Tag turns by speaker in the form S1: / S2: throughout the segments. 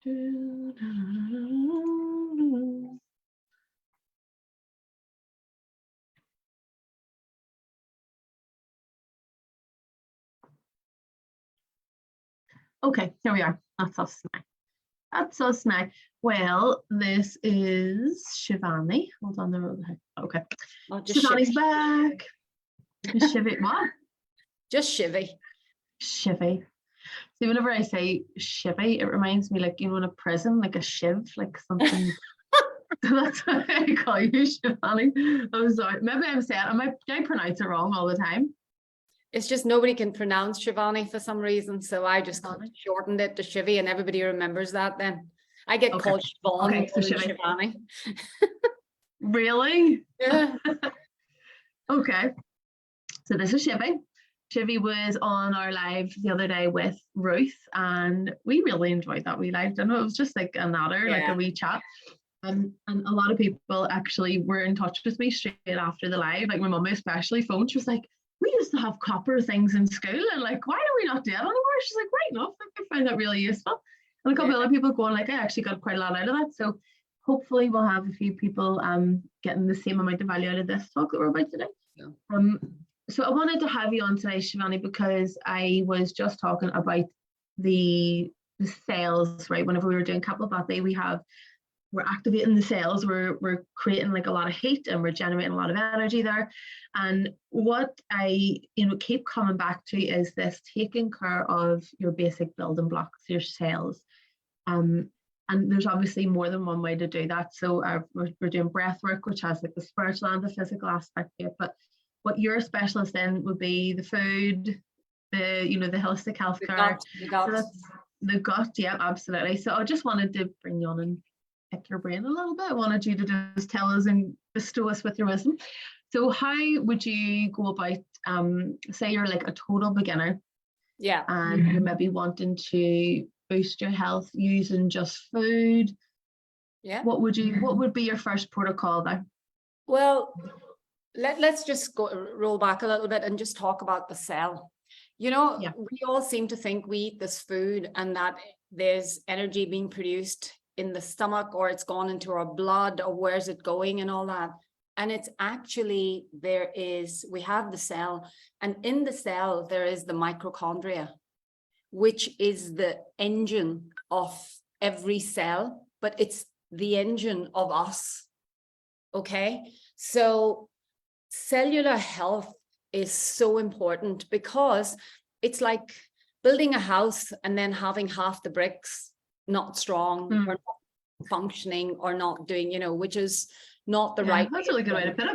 S1: Okay, here we are. That's us now. That's us now. Well, this is Shivani. Hold on there. Okay.
S2: Oh, just
S1: Shivani's back. Shivvi, what?
S2: Just Shivvi.
S1: Shivvi. See, whenever I say Shivvi, it reminds me, like, you know, in a prison, like a shiv, like something. That's why I call you Shivani. I'm sorry. Maybe I'm saying, I pronounce it wrong all the time.
S2: It's just nobody can pronounce Shivani for some reason, so I just shortened it to Shivvi, and everybody remembers that. Then I get called Siobhan,
S1: okay, so
S2: Shivani.
S1: Really?
S2: Yeah.
S1: Okay. So this is Shivvi. Shivvi was on our live the other day with Ruth, and we really enjoyed that. We liked it. It was just like another, like a wee chat. And a lot of people actually were in touch with me straight after the live, like my mum especially phoned. She was like, we used to have copper things in school, and like, why are we not doing it anymore? She's like, right enough, like, I find that really useful. And a couple other people going like, I actually got quite a lot out of that. So hopefully we'll have a few people getting the same amount of value out of this talk that we're about today. So I wanted to have you on today, Shivani, because I was just talking about the cells, right? Whenever we were doing Kapalbhati, we're activating the cells, we're creating like a lot of heat, and we're generating a lot of energy there. And what I keep coming back to is this taking care of your basic building blocks, your cells. And there's obviously more than one way to do that. So we're doing breath work, which has like the spiritual and the physical aspect to it. But what you're a specialist in would be the food, the holistic healthcare. The gut, yeah, absolutely. So I just wanted to bring you on and pick your brain a little bit. I wanted you to just tell us and bestow us with your wisdom. So how would you go about, say you're like a total beginner, and you're maybe wanting to boost your health using just food? What would be your first protocol there?
S2: Well, let's just roll back a little bit and just talk about the cell. We all seem to think we eat this food and that there's energy being produced in the stomach, or it's gone into our blood, or where's it going and all that. And it's actually, we have the cell, and in the cell, there is the mitochondria, which is the engine of every cell, but it's the engine of us. Okay. So cellular health is so important, because it's like building a house and then having half the bricks not strong or not functioning or not doing, which is not the right.
S1: That's a really good way to put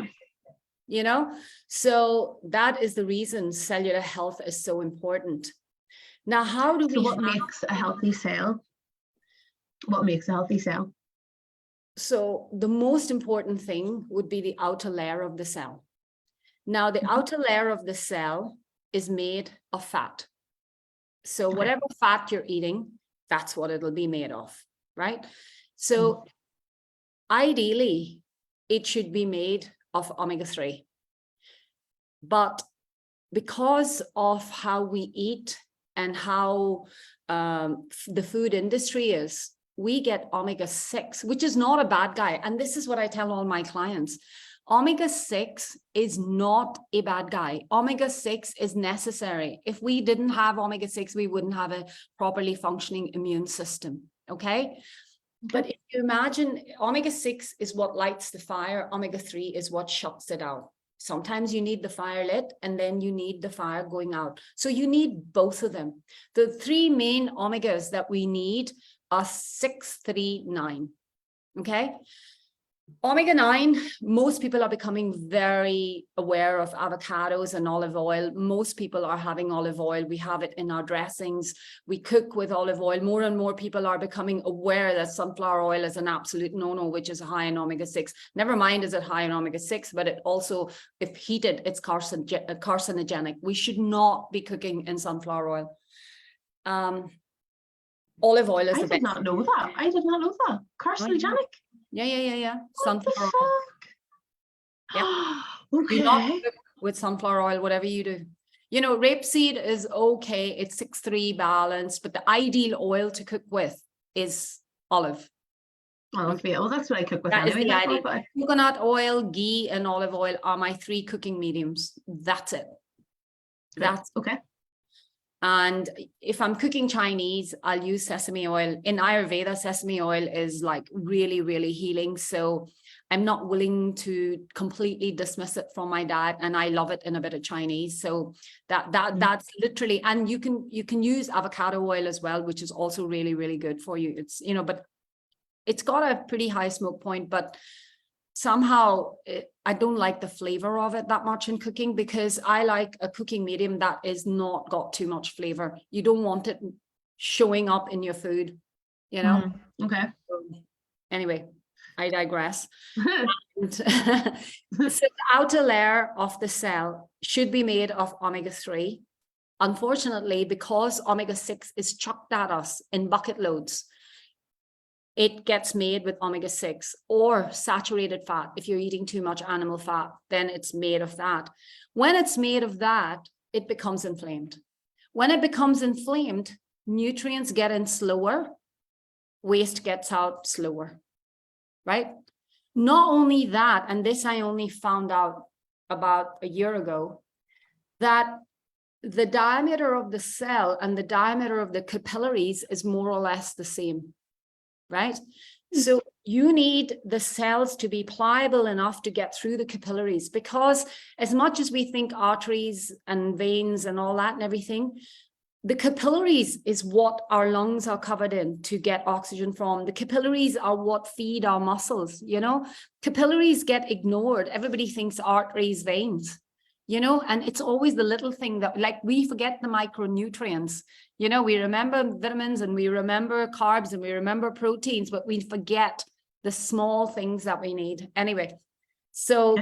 S1: it.
S2: So that is the reason cellular health is so important. Now, how do we?
S1: So what makes a healthy cell? What makes a healthy cell?
S2: So the most important thing would be the outer layer of the cell. Now, the outer layer of the cell is made of fat. So whatever fat you're eating, that's what it'll be made of, right? So ideally, it should be made of omega-3. But because of how we eat and how the food industry is, we get omega-6, which is not a bad guy. And this is what I tell all my clients. Omega-6 is not a bad guy. Omega-6 is necessary. If we didn't have omega-6, we wouldn't have a properly functioning immune system, okay? But if you imagine, omega-6 is what lights the fire, omega-3 is what shuts it out. Sometimes you need the fire lit, and then you need the fire going out. So you need both of them. The three main omegas that we need are 6, 3, 9, okay? Omega-9, most people are becoming very aware of avocados and olive oil. Most people are having olive oil. We have it in our dressings. We cook with olive oil. More and more people are becoming aware that sunflower oil is an absolute no-no, which is high in omega-6. Never mind is it high in omega-6, but it also, if heated, it's carcinogenic. We should not be cooking in sunflower oil. Olive oil is the best.
S1: I did not know that. Carcinogenic?
S2: Yeah. Sunflower oil. Yeah.
S1: Okay.
S2: Do not cook with sunflower oil, whatever you do. Rapeseed is okay. It's 6-3 balanced, but the ideal oil to cook with is olive.
S1: Olive oil. Well, that's what I cook with
S2: That is
S1: anyway.
S2: the
S1: That's
S2: idea.
S1: what
S2: Coconut oil, ghee, and olive oil are my 3 cooking mediums. That's it. That's
S1: okay.
S2: And if I'm cooking Chinese, I'll use sesame oil. In Ayurveda, sesame oil is like really, really healing. So I'm not willing to completely dismiss it from my diet, and I love it in a bit of Chinese. So that's literally, and you can use avocado oil as well, which is also really, really good for you. It's, you know, but it's got a pretty high smoke point, but somehow I don't like the flavor of it that much in cooking, because I like a cooking medium that is not got too much flavor. You don't want it showing up in your food, you know?
S1: Okay.
S2: Anyway, I digress. So the outer layer of the cell should be made of omega-3. Unfortunately, because omega-6 is chucked at us in bucket loads, it gets made with omega-6 or saturated fat. If you're eating too much animal fat, then it's made of that. When it's made of that, it becomes inflamed. When it becomes inflamed, nutrients get in slower, waste gets out slower, right? Not only that, and this I only found out about a year ago, that the diameter of the cell and the diameter of the capillaries is more or less the same. Right? So you need the cells to be pliable enough to get through the capillaries, because as much as we think arteries and veins and all that and everything, the capillaries is what our lungs are covered in to get oxygen from. The capillaries are what feed our muscles, you know? Capillaries get ignored. Everybody thinks arteries, veins, you know, and it's always the little thing that, like, we forget the micronutrients. You know, we remember vitamins and we remember carbs and we remember proteins, but we forget the small things that we need. Anyway, so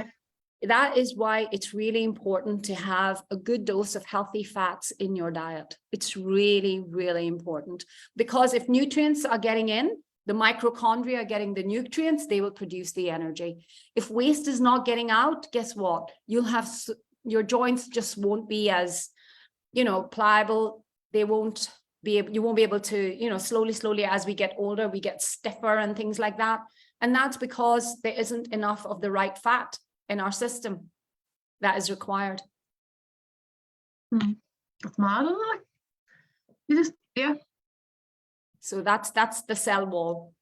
S2: that is why it's really important to have a good dose of healthy fats in your diet. It's really, really important, because if nutrients are getting in, the mitochondria are getting the nutrients, they will produce the energy. If waste is not getting out, guess what? You'll have, your joints just won't be as, you know, pliable. They won't be able, you won't be able to, you know, slowly as we get older, we get stiffer and things like that. And that's because there isn't enough of the right fat in our system that is required.
S1: That's mad, isn't it? You just, yeah.
S2: So that's the cell wall.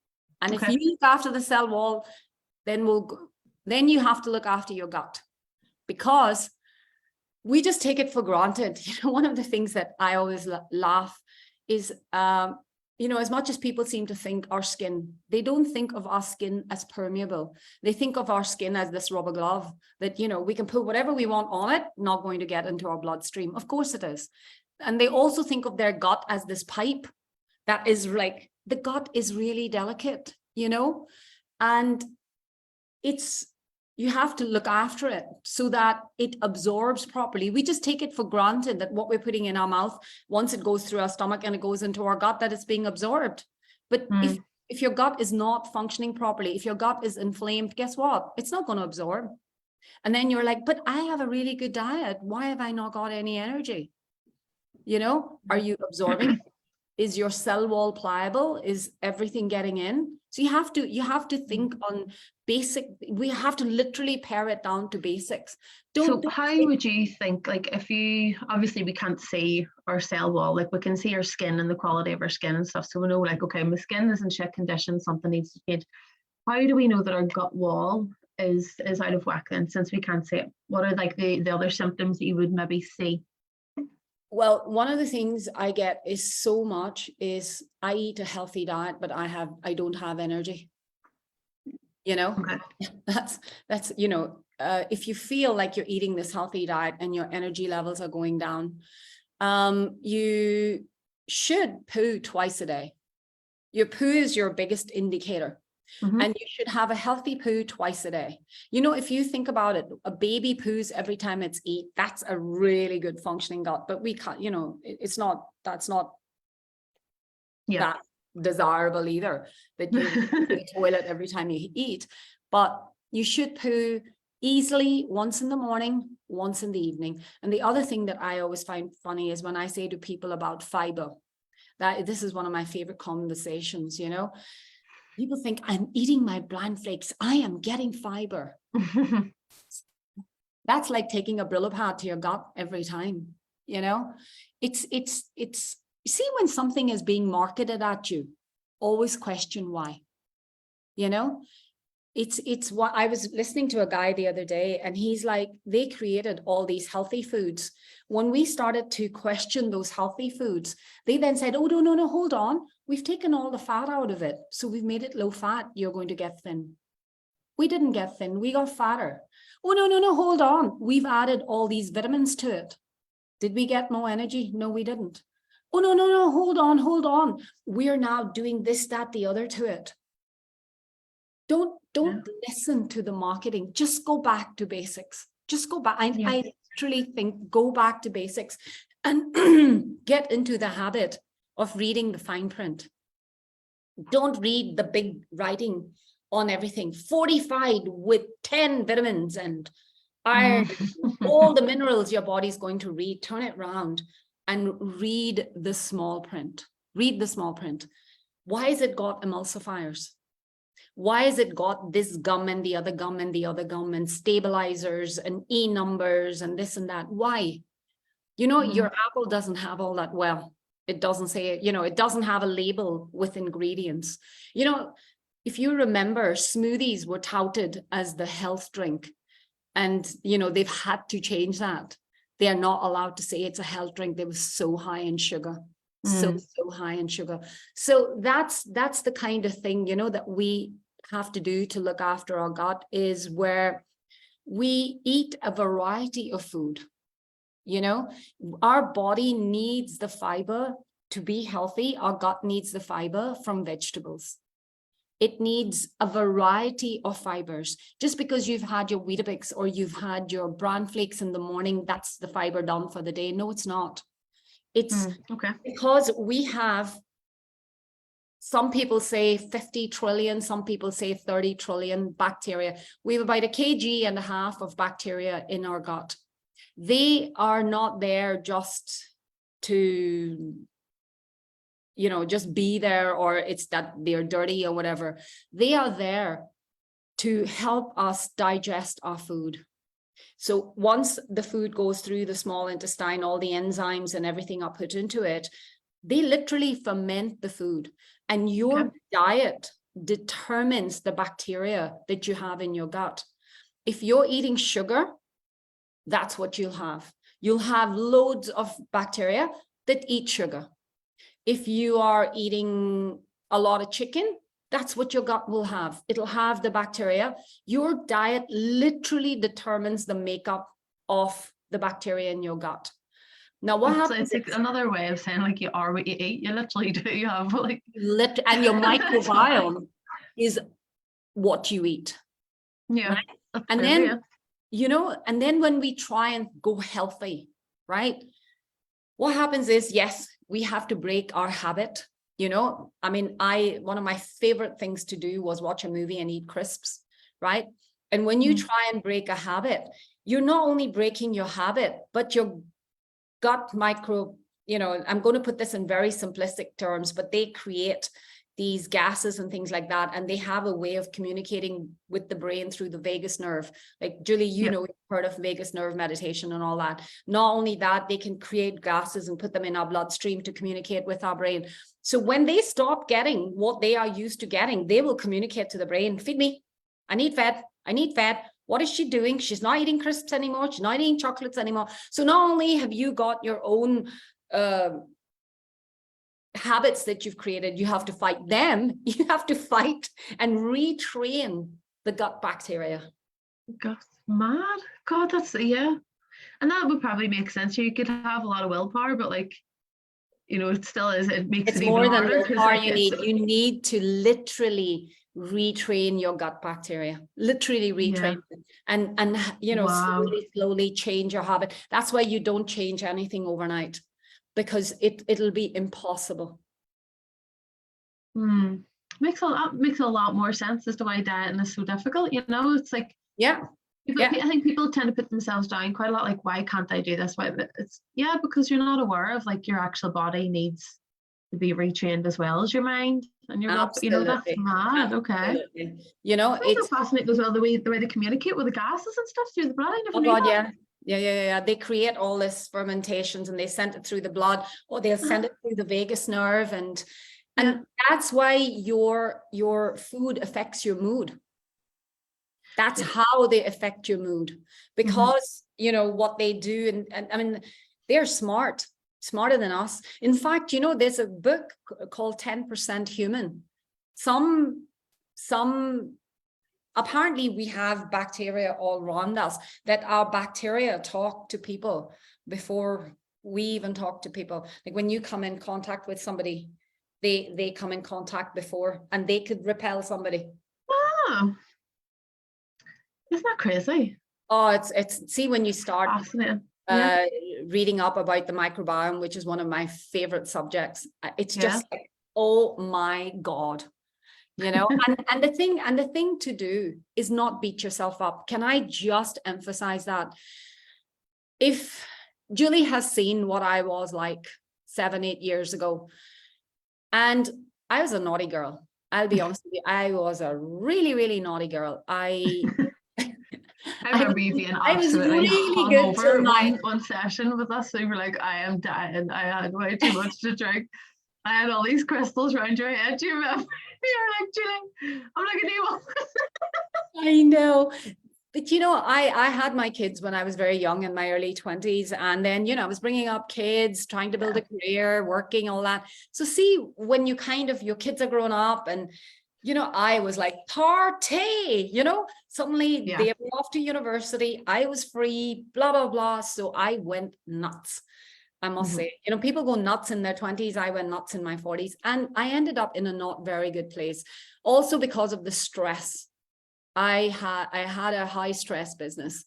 S2: And
S1: Okay.
S2: if you look after the cell wall, then you have to look after your gut, because we just take it for granted. You know, one of the things that I always laugh is, you know, as much as people seem to think our skin, they don't think of our skin as permeable. They think of our skin as this rubber glove that, you know, we can put whatever we want on it, not going to get into our bloodstream. Of course it is. And they also think of their gut as this pipe that is like, the gut is really delicate, you know, and you have to look after it so that it absorbs properly. We just take it for granted that what we're putting in our mouth, once it goes through our stomach and it goes into our gut, that it's being absorbed. But if your gut is not functioning properly, if your gut is inflamed, guess what? It's not going to absorb. And then you're like, but I have a really good diet. Why have I not got any energy? You know, are you absorbing? Is your cell wall pliable? Is everything getting in? So you have to think on basic, we have to literally pare it down to basics. Don't
S1: how would you think, like, if you, obviously we can't see our cell wall, like we can see our skin and the quality of our skin and stuff. So we know, like, okay, my skin is in shit condition, something needs to change. How do we know that our gut wall is out of whack then, since we can't see it? What are like the other symptoms that you would maybe see?
S2: Well, one of the things I get is so much is I eat a healthy diet, but I don't have energy. You know,
S1: Okay.
S2: that's, you know, if you feel like you're eating this healthy diet and your energy levels are going down, you should poo twice a day. Your poo is your biggest indicator. And you should have a healthy poo twice a day. You know, if you think about it, a baby poos every time it's eat, that's a really good functioning gut. But we can't, you know, that's not that desirable either, that you go to the toilet every time you eat. But you should poo easily once in the morning, once in the evening. And the other thing that I always find funny is when I say to people about fiber. This is one of my favorite conversations, you know. People think I'm eating my bran flakes, I am getting fiber. That's like taking a Brillo pad to your gut every time, you know. It's see, when something is being marketed at you, always question why, you know. It's what I was listening to a guy the other day, and he's like, they created all these healthy foods. When we started to question those healthy foods, they then said, oh, no, hold on. We've taken all the fat out of it. So we've made it low fat. You're going to get thin. We didn't get thin. We got fatter. Oh, no, hold on. We've added all these vitamins to it. Did we get more energy? No, we didn't. Oh, no, hold on. We're now doing this, that, the other to it. Don't listen to the marketing. Just go back to basics. Just go back. I literally think go back to basics and get into the habit of reading the fine print. Don't read the big writing on everything. Fortified with 10 vitamins and iron, all the minerals your body's going to read. Turn it around and read the small print. Read the small print. Why has it got emulsifiers? Why has it got this gum and the other gum and the other gum and stabilizers and E numbers and this and that? Why? You know, your apple doesn't have all that. Well, it doesn't say, you know, it doesn't have a label with ingredients. You know, if you remember, smoothies were touted as the health drink. And, you know, they've had to change that. They are not allowed to say it's a health drink. They were so high in sugar. So high in sugar. So that's the kind of thing, you know, that we have to do to look after our gut, is where we eat a variety of food. You know, our body needs the fiber to be healthy. Our gut needs the fiber from vegetables. It needs a variety of fibers. Just because you've had your Weetabix or you've had your bran flakes in the morning, that's the fiber done for the day. No, it's not. It's because we have, some people say 50 trillion, some people say 30 trillion bacteria. We have about 1.5 kg of bacteria in our gut. They are not there just to, you know, just be there, or it's that they're dirty or whatever. They are there to help us digest our food. So once the food goes through the small intestine, all the enzymes and everything are put into it, they literally ferment the food. And your diet determines the bacteria that you have in your gut. If you're eating sugar, that's what you'll have. You'll have loads of bacteria that eat sugar. If you are eating a lot of chicken, that's what your gut will have. It'll have the bacteria. Your diet literally determines the makeup of the bacteria in your gut. Now, what happens?
S1: It's like another way of saying, like, you are what you eat. You literally do. You have like,
S2: and your microbiome is what you eat.
S1: Yeah.
S2: Right? And then, you know, and then when we try and go healthy, right? What happens is, yes, we have to break our habit. You know, I mean, one of my favorite things to do was watch a movie and eat crisps, right? And when you try and break a habit, you're not only breaking your habit, but your gut micro, you know, I'm going to put this in very simplistic terms, but they create these gases and things like that. And they have a way of communicating with the brain through the vagus nerve. Like, Julie, you know, you've heard of vagus nerve meditation and all that. Not only that, they can create gases and put them in our bloodstream to communicate with our brain. So when they stop getting what they are used to getting, they will communicate to the brain, feed me, I need fat, I need fat. What is she doing? She's not eating crisps anymore. She's not eating chocolates anymore. So not only have you got your own habits that you've created, you have to fight them. You have to fight and retrain the gut bacteria.
S1: That's mad. God, that's, yeah. And that would probably make sense. You could have a lot of willpower, but like, you know, it still is, it makes
S2: it's
S1: it
S2: more
S1: even
S2: than
S1: harder.
S2: willpower.
S1: Like,
S2: you need to literally retrain your gut bacteria, literally retrain it. And you know, slowly change your habit. That's why you don't change anything overnight, because it'll be impossible.
S1: Makes a lot more sense as to why dieting is so difficult. You know, it's like, I think people tend to put themselves down quite a lot. Like, why can't I do this? Why? It's because you're not aware of like your actual body needs to be retrained as well as your mind and your will. You know, that's
S2: Absolutely.
S1: mad. Okay.
S2: Absolutely. You know,
S1: It's
S2: it's
S1: so fascinating as well, the way they communicate with the gases and stuff through the blood. I never
S2: oh
S1: knew
S2: God,
S1: that.
S2: yeah. They create all this fermentations and they send it through the blood, or they'll send it through the vagus nerve, and that's why your food affects your mood. That's how they affect your mood, because you know what they do, and I mean, they're smarter than us. In fact, you know, there's a book called 10% Human. Some apparently we have bacteria all around us, that our bacteria talk to people before we even talk to people. Like when you come in contact with somebody, they come in contact before, and they could repel somebody.
S1: Oh, isn't that crazy?
S2: Oh, it's see, when you start
S1: Fascinating.
S2: reading up about the microbiome, which is one of my favorite subjects, it's just like, oh my God. You know, and the thing to do is not beat yourself up. Can I just emphasize that? If Julie has seen what I was like 7-8 years ago, and I was a naughty girl. I'll be honest with you, I was a really, really naughty girl. I
S1: remember you being absolutely
S2: really good
S1: hungover one session with us. So you were like, I am dying. I had way too much to drink. I had all these crystals around your head. Do you remember? You were like, Julie, I'm like an evil.
S2: I know. But, you know, I had my kids when I was very young, in my early 20s. And then, you know, I was bringing up kids, trying to build a career, working, all that. So see, when you your kids are growing up, and, you know, I was like, party, you know, suddenly they were off to university. I was free, blah, blah, blah. So I went nuts. I must say, you know, people go nuts in their 20s. I went nuts in my 40s, and I ended up in a not very good place. Also because of the stress. I had a high stress business,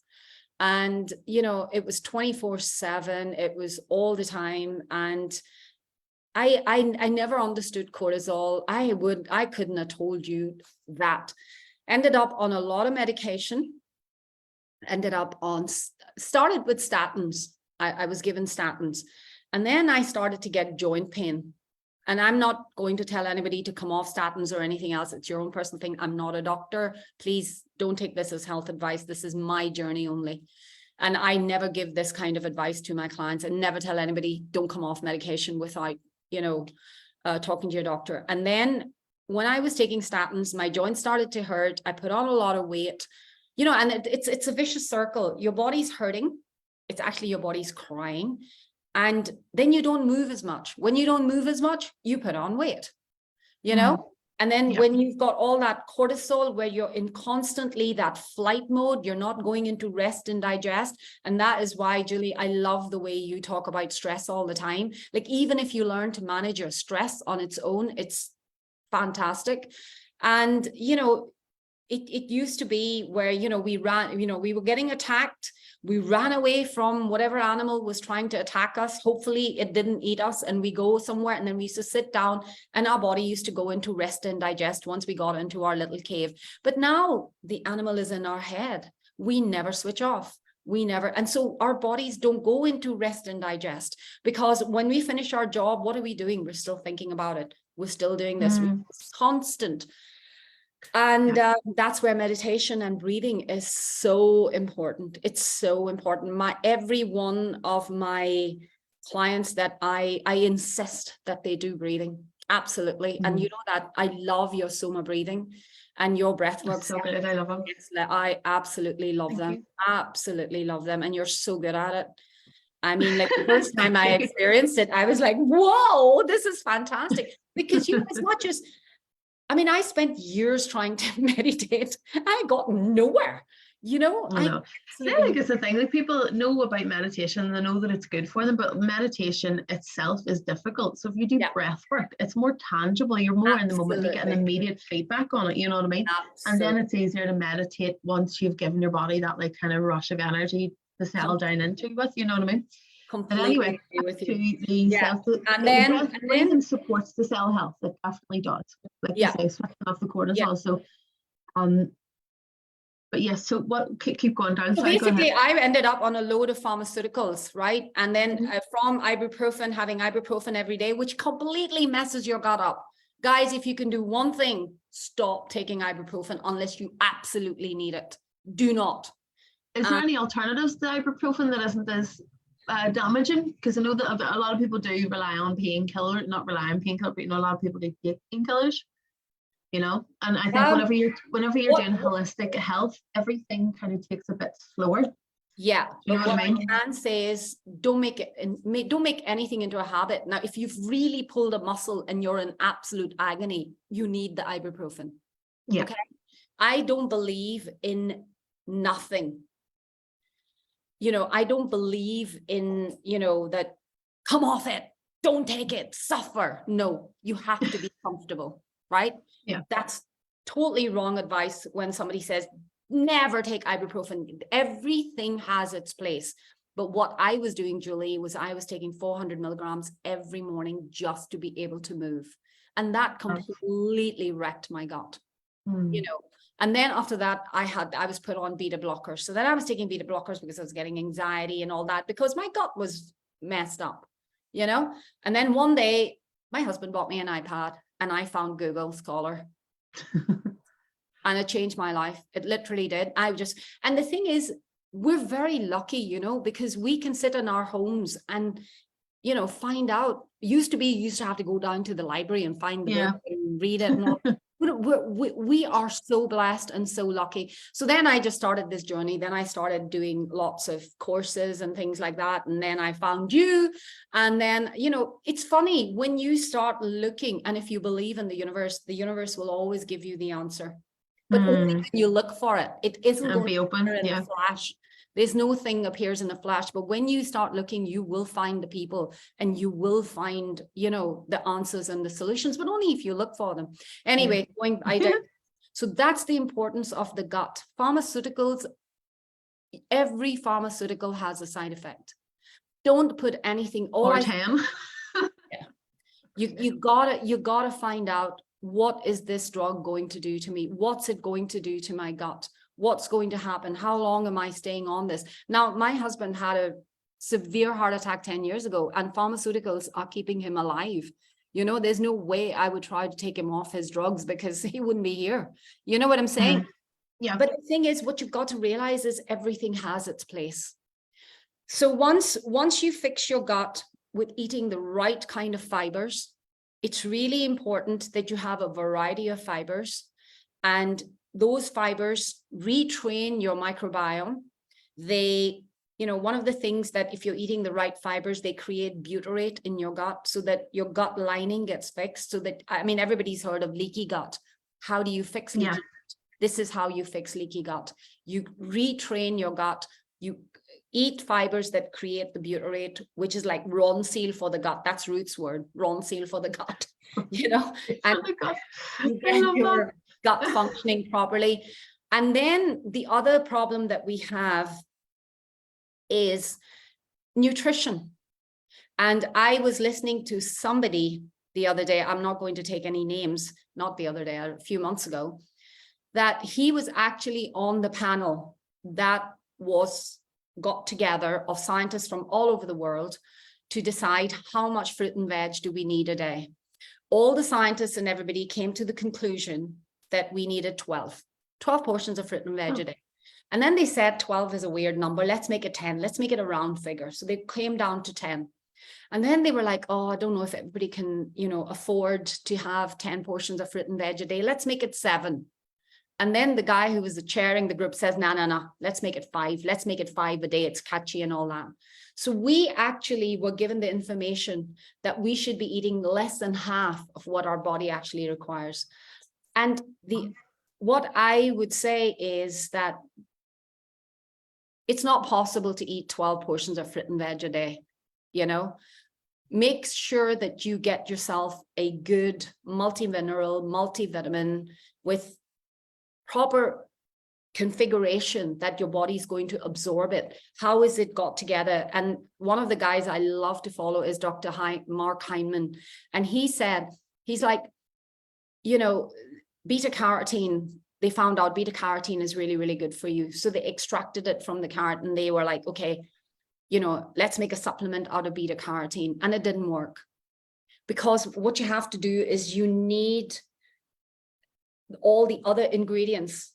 S2: and, you know, it was 24/7. It was all the time. And I never understood cortisol. I couldn't have told you that. Ended up on a lot of medication, started with statins. I was given statins, and then I started to get joint pain. And I'm not going to tell anybody to come off statins or anything else. It's your own personal thing. I'm not a doctor. Please don't take this as health advice. This is my journey only. And I never give this kind of advice to my clients, and never tell anybody, don't come off medication without, you know, talking to your doctor. And then when I was taking statins, my joints started to hurt. I put on a lot of weight, you know, and it's a vicious circle. Your body's hurting. It's actually your body's crying. And then you don't move as much. When you don't move as much, you put on weight, you know? And then when you've got all that cortisol, where you're in constantly that flight mode, you're not going into rest and digest. And that is why, Julie, I love the way you talk about stress all the time. Like, even if you learn to manage your stress on its own, it's fantastic. And, you know, it used to be where, you know, we were getting attacked. We ran away from whatever animal was trying to attack us. Hopefully it didn't eat us, and we go somewhere, and then we used to sit down, and our body used to go into rest and digest once we got into our little cave. But now the animal is in our head. We never switch off. We never. And so our bodies don't go into rest and digest, because when we finish our job, what are we doing? We're still thinking about it. We're still doing this. It's constant. And that's where meditation and breathing is so important. It's so important. Every one of my clients that I insist that they do breathing. Absolutely. And you know that I love your Soma breathing and your breath work.
S1: So good. I love them.
S2: I absolutely love them. Absolutely love them. And you're so good at it. I mean, like, the first time I experienced it, I was like, whoa, this is fantastic. Because, you know, it's not just, I mean, I spent years trying to meditate. I got nowhere, you know.
S1: I know. I think it's the thing, like, people know about meditation, they know that it's good for them, but meditation itself is difficult. So if you do breath work, it's more tangible. You're more in the moment. You get an immediate feedback on it. You know what I mean? And then it's easier to meditate once you've given your body that, like, kind of rush of energy to settle down into with. You know what I mean?
S2: Completely
S1: anyway,
S2: with you.
S1: And then breathing supports the cell health. It definitely does. Like you say, switching off the cortisol. So But yes, so what, keep going down.
S2: So
S1: Sorry,
S2: basically, I ended up on a load of pharmaceuticals, right? And then
S1: Mhm.
S2: from ibuprofen, having ibuprofen every day, which completely messes your gut up. Guys, if you can do one thing, stop taking ibuprofen unless you absolutely need it. Do not.
S1: Is there any alternatives to ibuprofen that isn't as damaging? Because I know that a lot of people do rely on painkiller, not rely on painkiller, but you know, a lot of people do take painkillers. You know, and I think whenever you're doing holistic health, everything kind of takes a bit slower.
S2: Yeah,
S1: you know
S2: but what I
S1: mean?
S2: can say is don't make anything into a habit. Now, if you've really pulled a muscle and you're in absolute agony, you need the ibuprofen.
S1: Yeah.
S2: Okay. I don't believe in nothing. You know, I don't believe in, you know, that come off it, don't take it, suffer. No, you have to be comfortable, right?
S1: Yeah.
S2: That's totally wrong advice when somebody says, never take ibuprofen. Everything has its place. But what I was doing, Julie, was I was taking 400 milligrams every morning just to be able to move. And that completely wrecked my gut, you know. And then after that, I was put on beta blockers. So then I was taking beta blockers because I was getting anxiety and all that, because my gut was messed up, you know. And then one day, my husband bought me an iPad and I found Google Scholar. And it changed my life. It literally did. And the thing is, we're very lucky, you know, because we can sit in our homes and, you know, find out. You used to have to go down to the library and find the book and read it and all. We are so blessed and so lucky. So then I just started this journey. Then I started doing lots of courses and things like that. And then I found you. And then, you know, it's funny when you start looking, and if you believe in the universe will always give you the answer. But only when you look for it. It isn't going to appear in a flash. There's no thing appears in a flash, but when you start looking, you will find the people and you will find, you know, the answers and the solutions, but only if you look for them. Anyway, so that's the importance of the gut. Pharmaceuticals, every pharmaceutical has a side effect. Don't put anything you gotta find out, what is this drug going to do to me? What's it going to do to my gut? What's going to happen? How long am I staying on this? Now, my husband had a severe heart attack 10 years ago, and pharmaceuticals are keeping him alive. You know, there's no way I would try to take him off his drugs because he wouldn't be here. You know what I'm saying?
S1: Yeah.
S2: But the thing is, what you've got to realize is everything has its place. So once you fix your gut with eating the right kind of fibers, it's really important that you have a variety of fibers, and those fibers retrain your microbiome. They, you know, one of the things that if you're eating the right fibers, they create butyrate in your gut so that your gut lining gets fixed. So that, I mean, everybody's heard of leaky gut. How do you fix leaky gut? This is how you fix leaky gut. You retrain your gut. You eat fibers that create the butyrate, which is like Ronseal for the gut. That's Ruth's word, Ronseal for the gut, you know, and you get your gut functioning properly. And then the other problem that we have is nutrition. And I was listening to somebody the other day, I'm not going to take any names, not the other day, a few months ago, that he was actually on the panel that was got together of scientists from all over the world to decide how much fruit and veg do we need a day. All the scientists and everybody came to the conclusion that we needed 12 portions of fruit and veg a day. And then they said 12 is a weird number. Let's make it 10. Let's make it a round figure. So they came down to 10. And then they were like, oh, I don't know if everybody can, you know, afford to have 10 portions of fruit and veg a day. Let's make it 7. And then the guy who was chairing the group says, no, let's make it 5. Let's make it 5 a day. It's catchy and all that. So we actually were given the information that we should be eating less than half of what our body actually requires. And what I would say is that it's not possible to eat 12 portions of fruit and veg a day, you know. Make sure that you get yourself a good multi-mineral, multivitamin with proper configuration that your body is going to absorb it. How is it got together? And one of the guys I love to follow is Dr. Mark Hyman. And he said, he's like, you know, beta carotene they found out beta carotene is really, really good for you. So they extracted it from the carrot and they were like, okay, you know, let's make a supplement out of beta carotene. And it didn't work, because what you have to do is you need all the other ingredients,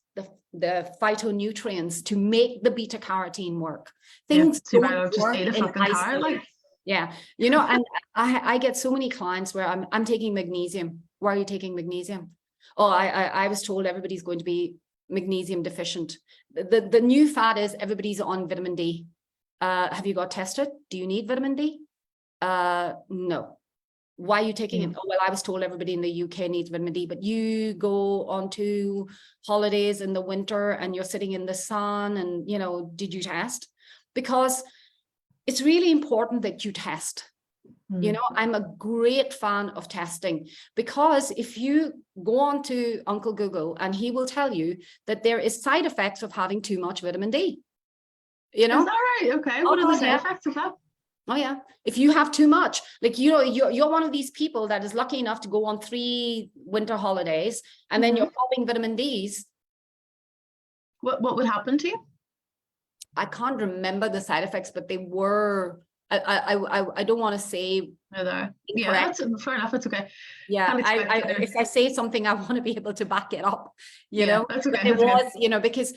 S2: the phytonutrients, to make the beta carotene work. Things don't work in isolation. Yeah, you know, and I get so many clients where I'm taking magnesium. Why are you taking magnesium? Oh, I was told everybody's going to be magnesium deficient. The new fad is everybody's on vitamin D. Have you got tested? Do you need vitamin D? No. Why are you taking it? Oh, well, I was told everybody in the UK needs vitamin D, but you go on to holidays in the winter and you're sitting in the sun and, you know, did you test? Because it's really important that you test. You know, I'm a great fan of testing, because if you go on to Uncle Google and he will tell you that there is side effects of having too much vitamin D. You know?
S1: Is that right? Okay. What are the side effects of that?
S2: Oh yeah, if you have too much, like, you know, you're one of these people that is lucky enough to go on 3 winter holidays and then you're popping vitamin Ds.
S1: What would happen to you?
S2: I can't remember the side effects, but they were. I don't want to say.
S1: Yeah, that's fair enough. It's okay.
S2: Yeah, if I say something, I want to be able to back it up. You know,
S1: that's okay.
S2: It was, you know, because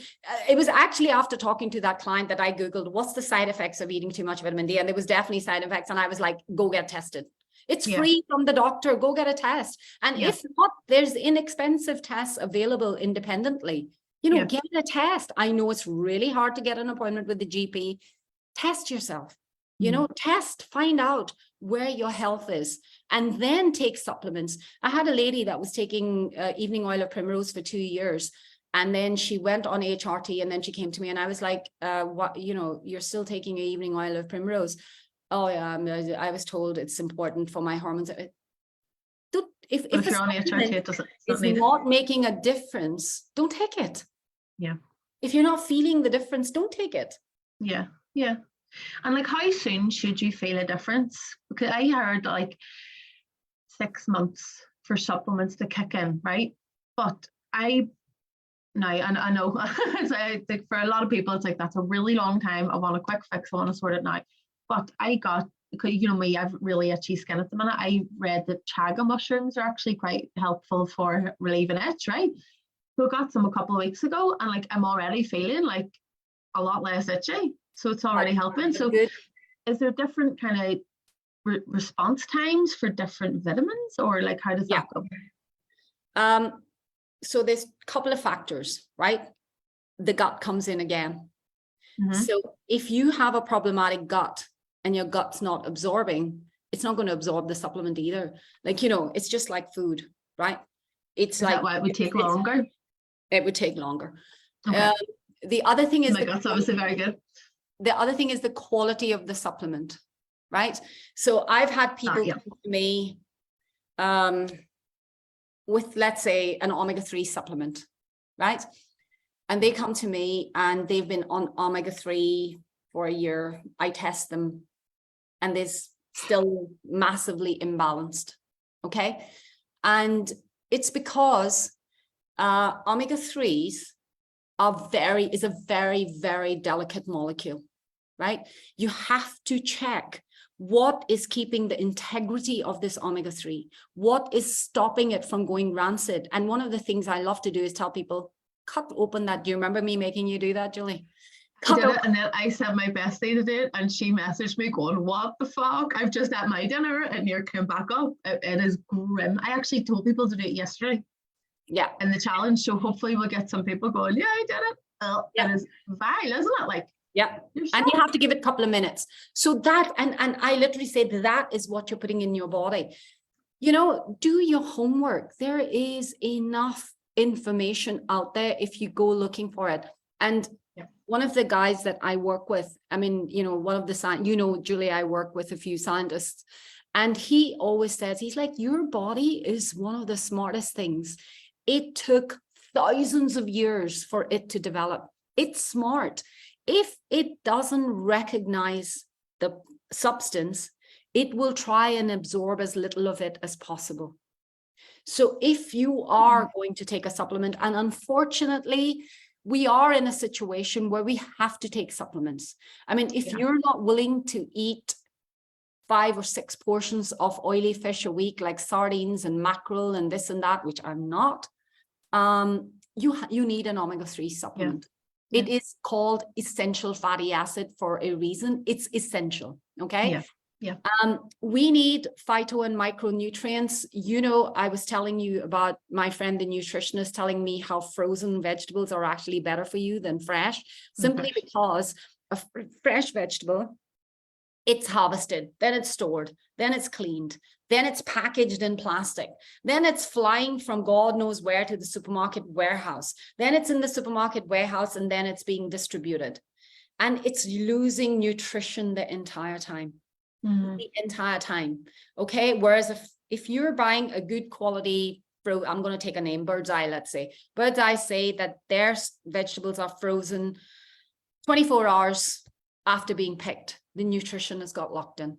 S2: it was actually after talking to that client that I Googled what's the side effects of eating too much vitamin D, and there was definitely side effects, and I was like, go get tested. It's free from the doctor. Go get a test, and if not, there's inexpensive tests available independently. You know, get a test. I know it's really hard to get an appointment with the GP. Test yourself. You know, test, find out where your health is, and then take supplements. I had a lady that was taking evening oil of primrose for 2 years, and then she went on HRT, and then she came to me and I was like, what, you know, you're still taking your evening oil of primrose? Oh yeah, I was told it's important for my hormones. If
S1: you're on HRT,
S2: it's not making a difference, don't take it.
S1: Yeah.
S2: If you're not feeling the difference, don't take it.
S1: Yeah. Yeah. And like, how soon should you feel a difference? Because I heard like 6 months for supplements to kick in, right? But I know it's like for a lot of people, it's like, that's a really long time. I want a quick fix. I want to sort it now. But I got, you know me, I've really itchy skin at the minute. I read that chaga mushrooms are actually quite helpful for relieving itch, right? So I got some a couple of weeks ago, and like, I'm already feeling like a lot less itchy. So it's already helping. So is there different kind of response times for different vitamins, or like, how does that go?
S2: So there's a couple of factors, right? The gut comes in again. So if you have a problematic gut and your gut's not absorbing, it's not going to absorb the supplement either. Like, you know, it's just like food, right? It's like,
S1: why it would take longer?
S2: It would take longer.
S1: Okay.
S2: The other thing is,
S1: that's obviously very good.
S2: The other thing is the quality of the supplement, right? So I've had people come to me with, let's say, an omega-3 supplement, right? And they come to me and they've been on omega-3 for a year. I test them and they're still massively imbalanced, okay? And it's because omega-3s is a very, very delicate molecule, right? You have to check what is keeping the integrity of this omega-3, what is stopping it from going rancid. And one of the things I love to do is tell people, cut open that. Do you remember me making you do that, Julie?
S1: I did it, and then I sent my bestie to do it, and she messaged me going, what the fuck? I've just had my dinner and here came back up. It is grim. I actually told people to do it yesterday. Yeah. And the challenge. So hopefully we'll get some people going, yeah, I did it. Well, it is vile, isn't it? Like,
S2: yeah. And you have to give it a couple of minutes. So that, and I literally say that is what you're putting in your body. You know, do your homework. There is enough information out there if you go looking for it. And one of the guys that I work with, I mean, you know, one of the, you know, Julie, I work with a few scientists, and he always says, he's like, your body is one of the smartest things. It took thousands of years for it to develop. It's smart. If it doesn't recognize the substance, it will try and absorb as little of it as possible. So if you are going to take a supplement, and unfortunately, we are in a situation where we have to take supplements. I mean, if you're not willing to eat 5 or 6 portions of oily fish a week, like sardines and mackerel and this and that, which I'm not, you need an omega-3 supplement. Yeah. It is called essential fatty acid for a reason. It's essential. Okay.
S1: Yeah. Yeah.
S2: We need phyto and micronutrients. You know, I was telling you about my friend, the nutritionist, telling me how frozen vegetables are actually better for you than fresh, simply because a fresh vegetable, it's harvested, then it's stored, then it's cleaned, then it's packaged in plastic, then it's flying from God knows where to the supermarket warehouse, then it's in the supermarket warehouse, and then it's being distributed. And it's losing nutrition the entire time. The entire time. Okay. Whereas if you're buying a good quality fruit, I'm going to take a name, Bird's Eye, let's say. Bird's Eye say that their vegetables are frozen 24 hours after being picked. The nutrition has got locked in.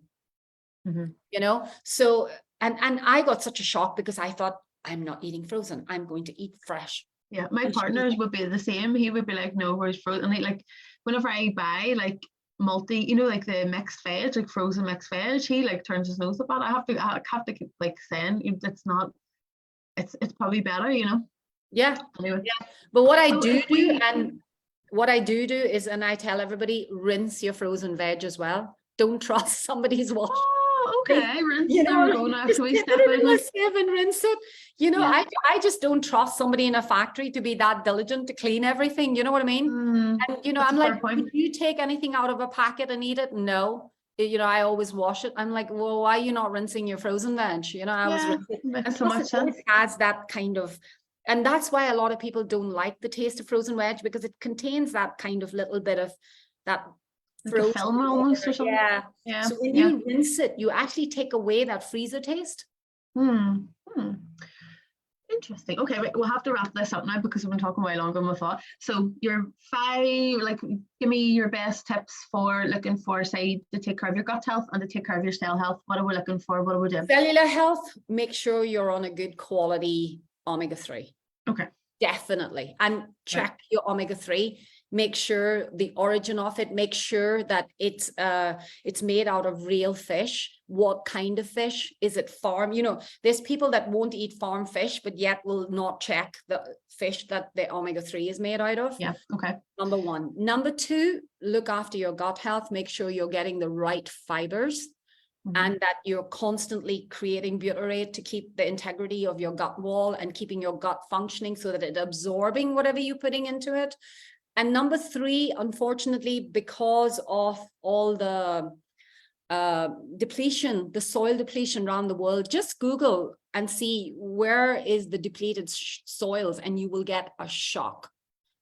S2: You know, so and I got such a shock because I thought, I'm not eating frozen, I'm going to eat fresh.
S1: Yeah, my partners would be the same. He would be like, no, where's frozen? And like whenever I buy like multi, you know, like the mixed veg, like frozen mixed veg, he like turns his nose up at it. I have to keep like saying it's not, it's probably better, you know.
S2: Yeah.
S1: Anyway.
S2: Yeah. But what I do is, and I tell everybody, rinse your frozen veg as well. Don't trust somebody's wash.
S1: Oh, okay. Rinse,
S2: you know,
S1: go now after we
S2: just
S1: step
S2: put it in
S1: in.
S2: a sieve and rinse it. You know, I just don't trust somebody in a factory to be that diligent to clean everything. You know what I mean? And, you know, I'm like, would you take anything out of a packet and eat it? No. You know, I always wash it. I'm like, well, why are you not rinsing your frozen veg? You know, I always rinse it. And
S1: so much
S2: it always has that kind of, and that's why a lot of people don't like the taste of frozen veg, because it contains that kind of little bit of that
S1: like film almost or something.
S2: Yeah. So when you rinse it, you actually take away that freezer taste.
S1: Interesting. Okay, right. We'll have to wrap this up now because we've been talking way longer than we thought. So your 5, like, give me your best tips for looking for, say, to take care of your gut health and to take care of your cell health. What are we looking for? What are we doing?
S2: Cellular health, make sure you're on a good quality omega-3.
S1: Okay.
S2: Definitely. And check your omega-3. Make sure the origin of it, make sure that it's made out of real fish. What kind of fish? Is it farm? You know, there's people that won't eat farm fish, but yet will not check the fish that the omega-3 is made out of.
S1: Yeah. Okay.
S2: Number 1. Number 2, look after your gut health. Make sure you're getting the right fibers and that you're constantly creating butyrate to keep the integrity of your gut wall and keeping your gut functioning so that it's absorbing whatever you're putting into it. And number 3, unfortunately, because of all the depletion, the soil depletion around the world, just Google and see where is the depleted soils, and you will get a shock.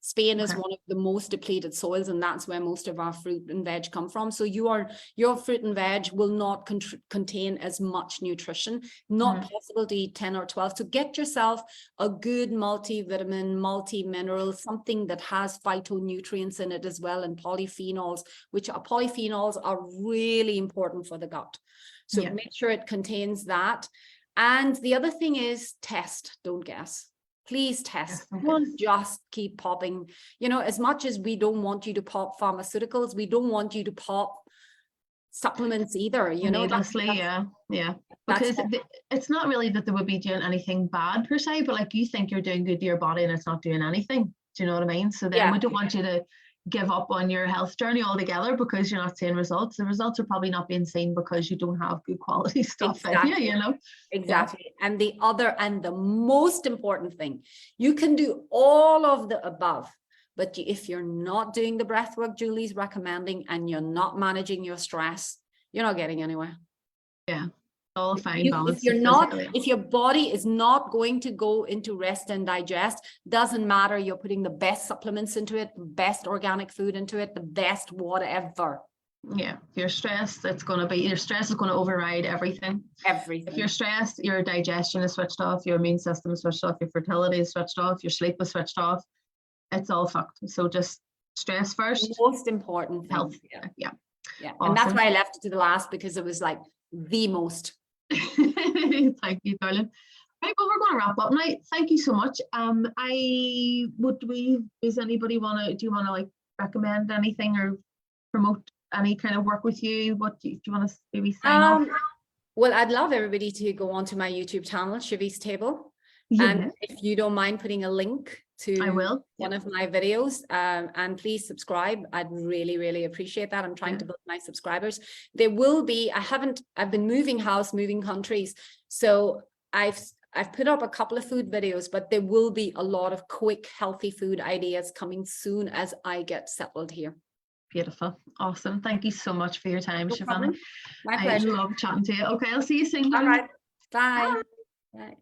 S2: Spain is one of the most depleted soils, and that's where most of our fruit and veg come from. So your fruit and veg will not contain as much nutrition, not possible to eat 10 or 12. So get yourself a good multivitamin, multi-mineral, something that has phytonutrients in it as well, and polyphenols, which are really important for the gut. So make sure it contains that. And the other thing is test, don't guess. Please test. Don't just keep popping. You know, as much as we don't want you to pop pharmaceuticals, we don't want you to pop supplements either. You know,
S1: needlessly, because it's not really that they would be doing anything bad per se, but like you think you're doing good to your body and it's not doing anything. Do you know what I mean? So then we don't want you to give up on your health journey altogether because you're not seeing results. The results are probably not being seen because you don't have good quality stuff in you, you know?
S2: Exactly. Yeah. And the other and the most important thing, you can do all of the above, but if you're not doing the breath work Julie's recommending and you're not managing your stress, you're not getting anywhere.
S1: Yeah. All fine balance.
S2: If you're not, if your body is not going to go into rest and digest, doesn't matter. You're putting the best supplements into it, best organic food into it, the best whatever.
S1: Yeah, your stress, your stress is going to override everything.
S2: Everything.
S1: If you're stressed, your digestion is switched off, your immune system is switched off, your fertility is switched off, your sleep is switched off. It's all fucked. So just stress first.
S2: The most important thing.
S1: Health.
S2: Yeah.
S1: Awesome.
S2: And that's why I left it to the last, because it was like the most.
S1: Thank you, darling. Right, well, we're going to wrap up now. Thank you so much. Does anybody do you want to like recommend anything or promote any kind of work with you? What do you want to maybe sign off?
S2: Well, I'd love everybody to go onto my YouTube channel, Shivvi's Table.
S1: Yeah.
S2: And if you don't mind putting a link to one of my videos, and please subscribe. I'd really, really appreciate that. I'm trying to build my subscribers. There will be, I've been moving house, moving countries. So I've put up a couple of food videos, but there will be a lot of quick, healthy food ideas coming soon as I get settled here.
S1: Beautiful. Awesome. Thank you so much for your time,
S2: No
S1: Shivvi.
S2: problem. My pleasure.
S1: I love chatting to you. Okay, I'll see you soon.
S2: All right. Bye. Bye.